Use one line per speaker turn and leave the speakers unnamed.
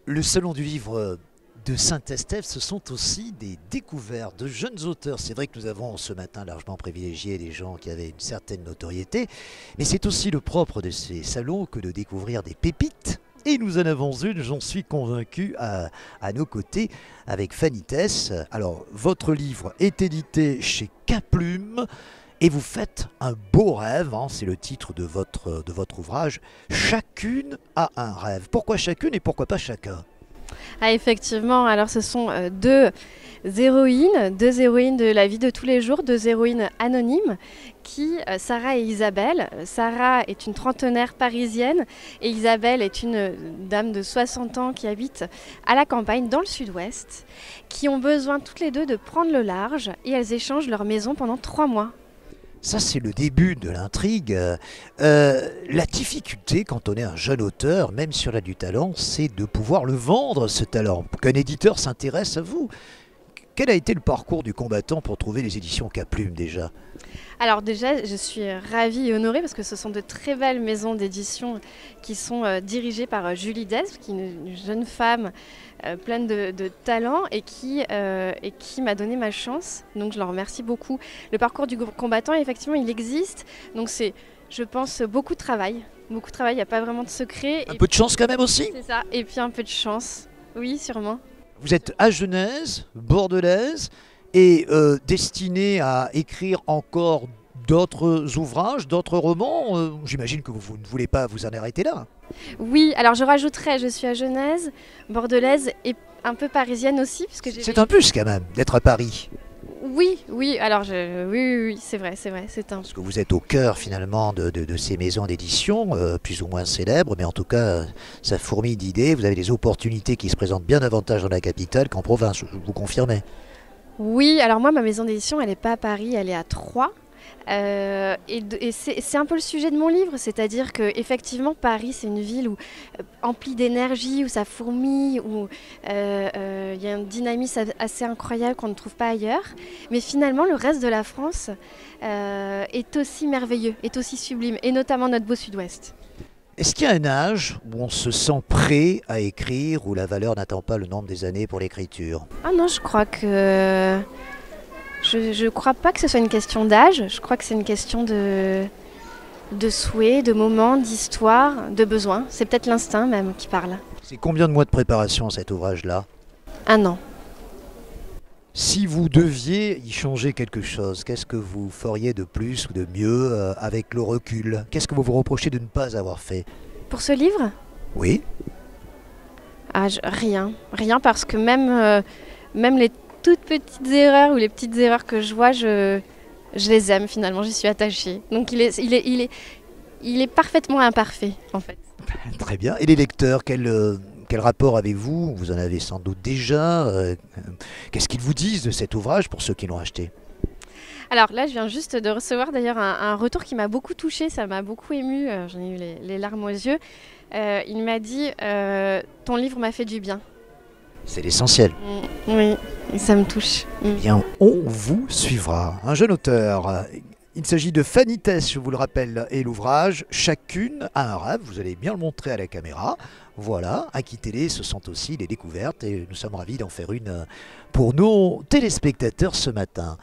Le Salon du Livre de Saint-Estèphe, ce sont aussi des découvertes de jeunes auteurs. C'est vrai que nous avons ce matin largement privilégié des gens qui avaient une certaine notoriété, mais c'est aussi le propre de ces salons que de découvrir des pépites. Et nous en avons une, j'en suis convaincu, à nos côtés, avec Fanny Tess. Alors, votre livre est édité chez Caplume. Et vous faites un beau rêve, hein, c'est le titre de votre ouvrage. Chacune a un rêve. Pourquoi chacune et pourquoi pas chacun?
Ah, effectivement, alors ce sont deux héroïnes de la vie de tous les jours, deux héroïnes anonymes Sarah et Isabelle. Sarah est une trentenaire parisienne et Isabelle est une dame de 60 ans qui habite à la campagne dans le sud-ouest, qui ont besoin toutes les deux de prendre le large et elles échangent leur maison pendant 3 mois.
Ça, c'est le début de l'intrigue. La difficulté, quand on est un jeune auteur, même si on a du talent, c'est de pouvoir le vendre, ce talent, pour qu'un éditeur s'intéresse à vous. Quel a été le parcours du combattant pour trouver les éditions Caplume déjà?
Alors déjà, je suis ravie et honorée parce que ce sont de très belles maisons d'édition qui sont dirigées par Julie Desve, qui est une jeune femme pleine de talent et qui m'a donné ma chance. Donc je leur remercie beaucoup. Le parcours du combattant, effectivement, il existe. Donc c'est, je pense, beaucoup de travail. Beaucoup de travail, il n'y a pas vraiment de secret.
Un peu de chance quand même aussi?
C'est ça, et puis un peu de chance. Oui, sûrement.
Vous êtes agenaise, bordelaise, et destinée à écrire encore d'autres ouvrages, d'autres romans. J'imagine que vous ne voulez pas vous en arrêter là.
Oui, alors je rajouterais, je suis agenaise, bordelaise et un peu parisienne aussi.
C'est un plus quand même d'être à Paris.
Oui, alors oui, c'est vrai, c'est un...
Parce que vous êtes au cœur finalement de ces maisons d'édition, plus ou moins célèbres, mais en tout cas, ça fourmille d'idées. Vous avez des opportunités qui se présentent bien davantage dans la capitale qu'en province, vous confirmez?
Oui, alors moi, ma maison d'édition, elle n'est pas à Paris, elle est à Troyes. Et c'est un peu le sujet de mon livre, c'est-à-dire qu'effectivement Paris c'est une ville emplie d'énergie, où ça fourmille, où il y a un dynamisme assez incroyable qu'on ne trouve pas ailleurs. Mais finalement le reste de la France est aussi merveilleux, est aussi sublime, et notamment notre beau sud-ouest.
Est-ce qu'il y a un âge où on se sent prêt à écrire, où la valeur n'attend pas le nombre des années pour l'écriture?
Ah non, je crois que... Je crois pas que ce soit une question d'âge, je crois que c'est une question de souhait, de moment, d'histoire, de besoin. C'est peut-être l'instinct même qui parle.
C'est combien de mois de préparation cet ouvrage-là?
1 an.
Si vous deviez y changer quelque chose, qu'est-ce que vous feriez de plus ou de mieux avec le recul? Qu'est-ce que vous vous reprochez de ne pas avoir fait?
Pour ce livre?
Oui.
Rien parce que même les toutes petites erreurs ou les petites erreurs que je vois, je les aime finalement, j'y suis attachée. Donc il est parfaitement imparfait en fait.
Très bien. Et les lecteurs, quel rapport avez-vous? Vous en avez sans doute déjà. Qu'est-ce qu'ils vous disent de cet ouvrage pour ceux qui l'ont acheté?
Alors là, je viens juste de recevoir d'ailleurs un retour qui m'a beaucoup touchée, ça m'a beaucoup émue, j'en ai eu les larmes aux yeux. Il m'a dit « Ton livre m'a fait du bien ».
C'est l'essentiel.
Oui, ça me touche.
Eh bien, on vous suivra. Un jeune auteur. Il s'agit de Fanny Tess, je vous le rappelle, et l'ouvrage Chacune a un rêve. Vous allez bien le montrer à la caméra. Voilà, Aquitélé, ce sont aussi les découvertes et nous sommes ravis d'en faire une pour nos téléspectateurs ce matin.